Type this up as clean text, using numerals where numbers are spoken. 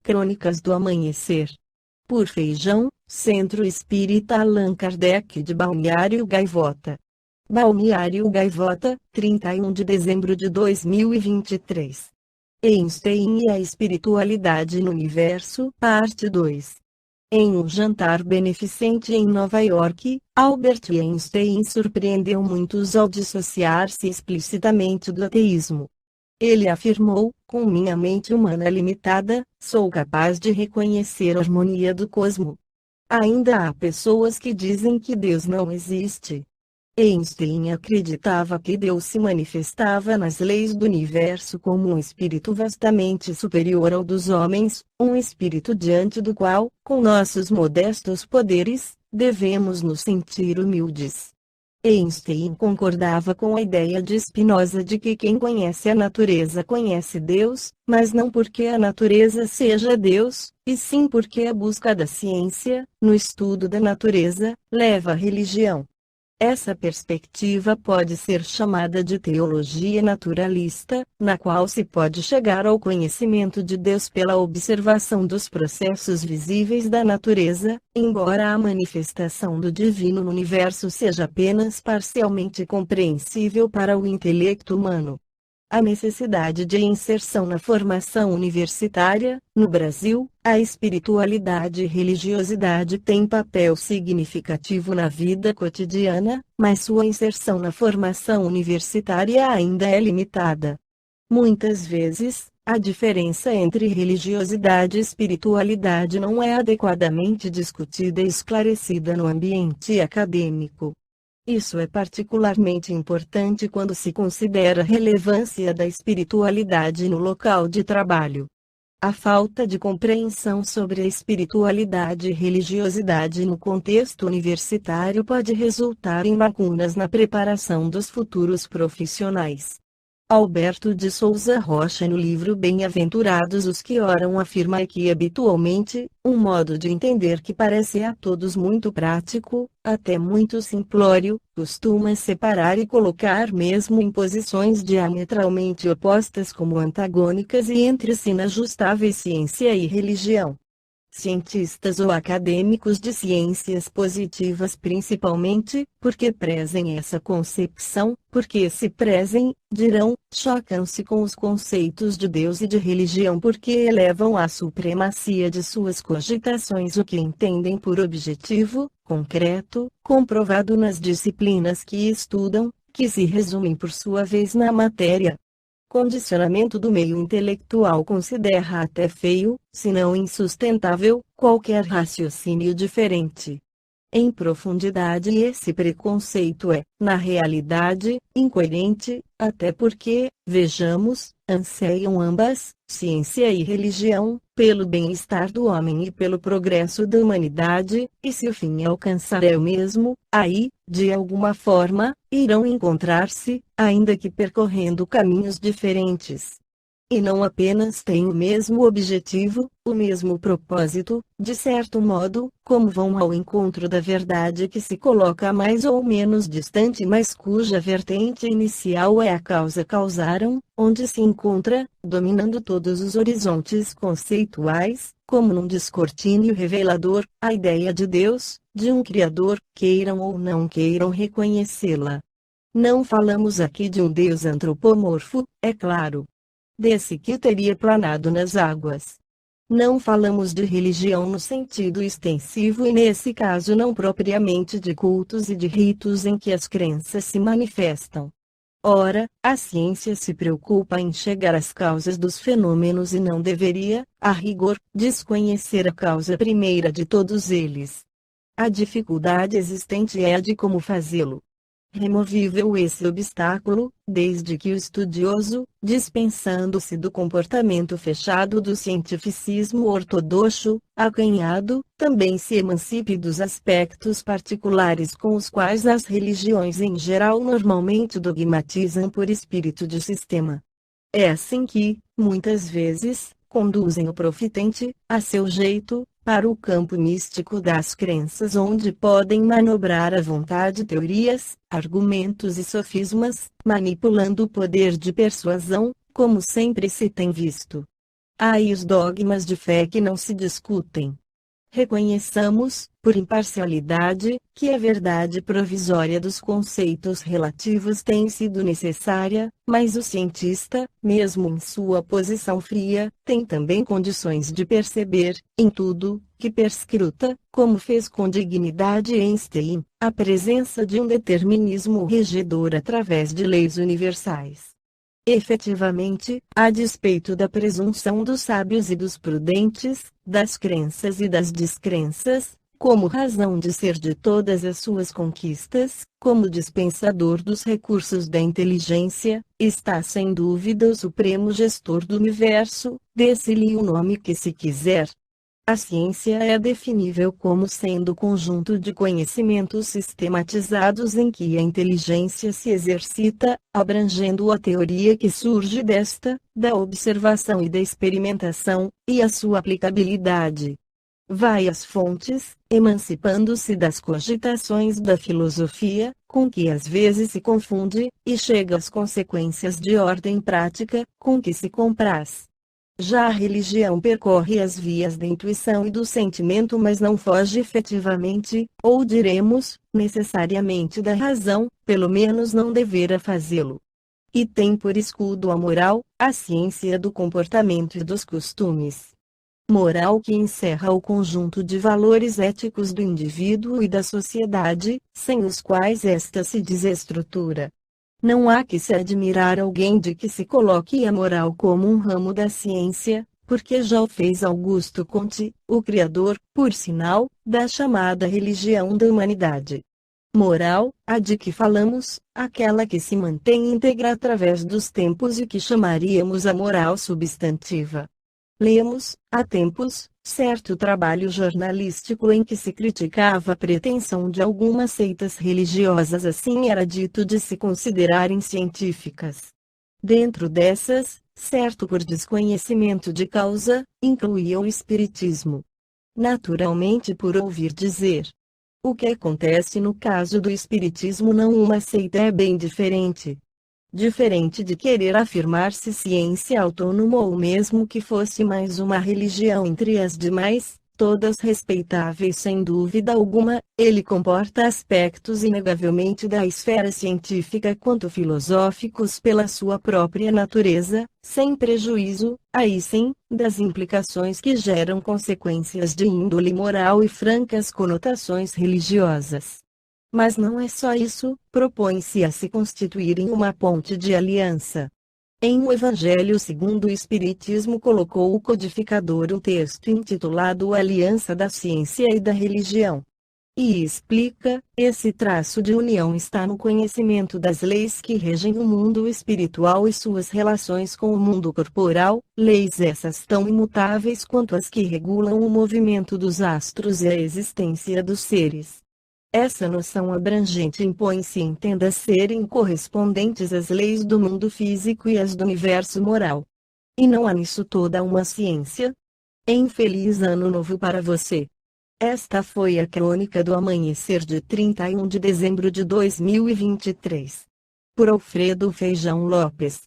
Crônicas do Amanhecer. Por Feijão, Centro Espírita Allan Kardec de Balneário Gaivota. Balneário Gaivota, 31 de dezembro de 2023. Einstein e a Espiritualidade no Universo, Parte 2. Em um jantar beneficente em Nova York, Albert Einstein surpreendeu muitos ao dissociar-se explicitamente do ateísmo. Ele afirmou: com minha mente humana limitada, sou capaz de reconhecer a harmonia do cosmos. Ainda há pessoas que dizem que Deus não existe. Einstein acreditava que Deus se manifestava nas leis do universo como um espírito vastamente superior ao dos homens, um espírito diante do qual, com nossos modestos poderes, devemos nos sentir humildes. Einstein concordava com a ideia de Spinoza de que quem conhece a natureza conhece Deus, mas não porque a natureza seja Deus, e sim porque a busca da ciência, no estudo da natureza, leva à religião. Essa perspectiva pode ser chamada de teologia naturalista, na qual se pode chegar ao conhecimento de Deus pela observação dos processos visíveis da natureza, embora a manifestação do divino no universo seja apenas parcialmente compreensível para o intelecto humano. A necessidade de inserção na formação universitária. No Brasil, a espiritualidade e religiosidade têm papel significativo na vida cotidiana, mas sua inserção na formação universitária ainda é limitada. Muitas vezes, a diferença entre religiosidade e espiritualidade não é adequadamente discutida e esclarecida no ambiente acadêmico. Isso é particularmente importante quando se considera a relevância da espiritualidade no local de trabalho. A falta de compreensão sobre a espiritualidade e religiosidade no contexto universitário pode resultar em lacunas na preparação dos futuros profissionais. Alberto de Souza Rocha, no livro Bem-aventurados os que oram, afirma que habitualmente, um modo de entender que parece a todos muito prático, até muito simplório, costuma separar e colocar mesmo em posições diametralmente opostas como antagônicas e entre si inajustáveis ciência e religião. Cientistas ou acadêmicos de ciências positivas principalmente, porque prezem essa concepção, porque se prezem, dirão, chocam-se com os conceitos de Deus e de religião porque elevam à supremacia de suas cogitações o que entendem por objetivo, concreto, comprovado nas disciplinas que estudam, que se resumem por sua vez na matéria. Condicionamento do meio intelectual considera até feio, se não insustentável, qualquer raciocínio diferente. Em profundidade, esse preconceito é, na realidade, incoerente, até porque, vejamos, anseiam ambas, ciência e religião, pelo bem-estar do homem e pelo progresso da humanidade, e se o fim alcançar é o mesmo, aí, de alguma forma, irão encontrar-se, ainda que percorrendo caminhos diferentes. E não apenas têm o mesmo objetivo, o mesmo propósito, de certo modo, como vão ao encontro da verdade que se coloca mais ou menos distante mas cuja vertente inicial é a causa causaram, onde se encontra, dominando todos os horizontes conceituais, como num descortínio revelador, a ideia de Deus, de um Criador, queiram ou não queiram reconhecê-la. Não falamos aqui de um Deus antropomorfo, é claro. Desse que teria planado nas águas. Não falamos de religião no sentido extensivo e nesse caso não propriamente de cultos e de ritos em que as crenças se manifestam. Ora, a ciência se preocupa em chegar às causas dos fenômenos e não deveria, a rigor, desconhecer a causa primeira de todos eles. A dificuldade existente é a de como fazê-lo. Removível esse obstáculo, desde que o estudioso, dispensando-se do comportamento fechado do cientificismo ortodoxo, acanhado, também se emancipe dos aspectos particulares com os quais as religiões em geral normalmente dogmatizam por espírito de sistema. É assim que, muitas vezes, conduzem o profitente, a seu jeito, para o campo místico das crenças onde podem manobrar à vontade teorias, argumentos e sofismas, manipulando o poder de persuasão, como sempre se tem visto. Há os dogmas de fé que não se discutem. Reconheçamos, por imparcialidade, que a verdade provisória dos conceitos relativos tem sido necessária, mas o cientista, mesmo em sua posição fria, tem também condições de perceber, em tudo, que perscruta, como fez com dignidade Einstein, a presença de um determinismo regedor através de leis universais. Efetivamente, a despeito da presunção dos sábios e dos prudentes, das crenças e das descrenças, como razão de ser de todas as suas conquistas, como dispensador dos recursos da inteligência, está sem dúvida o supremo gestor do universo, dê-se-lhe o nome que se quiser. A ciência é definível como sendo o conjunto de conhecimentos sistematizados em que a inteligência se exercita, abrangendo a teoria que surge desta, da observação e da experimentação, e a sua aplicabilidade. Vai às fontes, emancipando-se das cogitações da filosofia, com que às vezes se confunde, e chega às consequências de ordem prática, com que se compraz. Já a religião percorre as vias da intuição e do sentimento, mas não foge efetivamente, ou diremos, necessariamente da razão, pelo menos não devera fazê-lo. E tem por escudo a moral, a ciência do comportamento e dos costumes. Moral que encerra o conjunto de valores éticos do indivíduo e da sociedade, sem os quais esta se desestrutura. Não há que se admirar alguém de que se coloque a moral como um ramo da ciência, porque já o fez Augusto Comte, o criador, por sinal, da chamada religião da humanidade. Moral, a de que falamos, aquela que se mantém íntegra através dos tempos e que chamaríamos a moral substantiva. Lemos, há tempos, certo trabalho jornalístico em que se criticava a pretensão de algumas seitas religiosas, assim era dito, de se considerarem científicas. Dentro dessas, certo por desconhecimento de causa, incluía o espiritismo. Naturalmente por ouvir dizer. O que acontece no caso do espiritismo não uma seita é bem diferente. Diferente de querer afirmar-se ciência autônoma ou mesmo que fosse mais uma religião entre as demais, todas respeitáveis sem dúvida alguma, ele comporta aspectos inegavelmente da esfera científica quanto filosóficos pela sua própria natureza, sem prejuízo, aí sim, das implicações que geram consequências de índole moral e francas conotações religiosas. Mas não é só isso, propõe-se a se constituir em uma ponte de aliança. Em O Evangelho segundo o Espiritismo colocou o codificador um texto intitulado Aliança da Ciência e da Religião. E explica, esse traço de união está no conhecimento das leis que regem o mundo espiritual e suas relações com o mundo corporal, leis essas tão imutáveis quanto as que regulam o movimento dos astros e a existência dos seres. Essa noção abrangente impõe-se entenda serem correspondentes às leis do mundo físico e às do universo moral. E não há nisso toda uma ciência? Feliz ano novo para você! Esta foi a crônica do amanhecer de 31 de dezembro de 2023. Por Alfredo Feijão Lopes.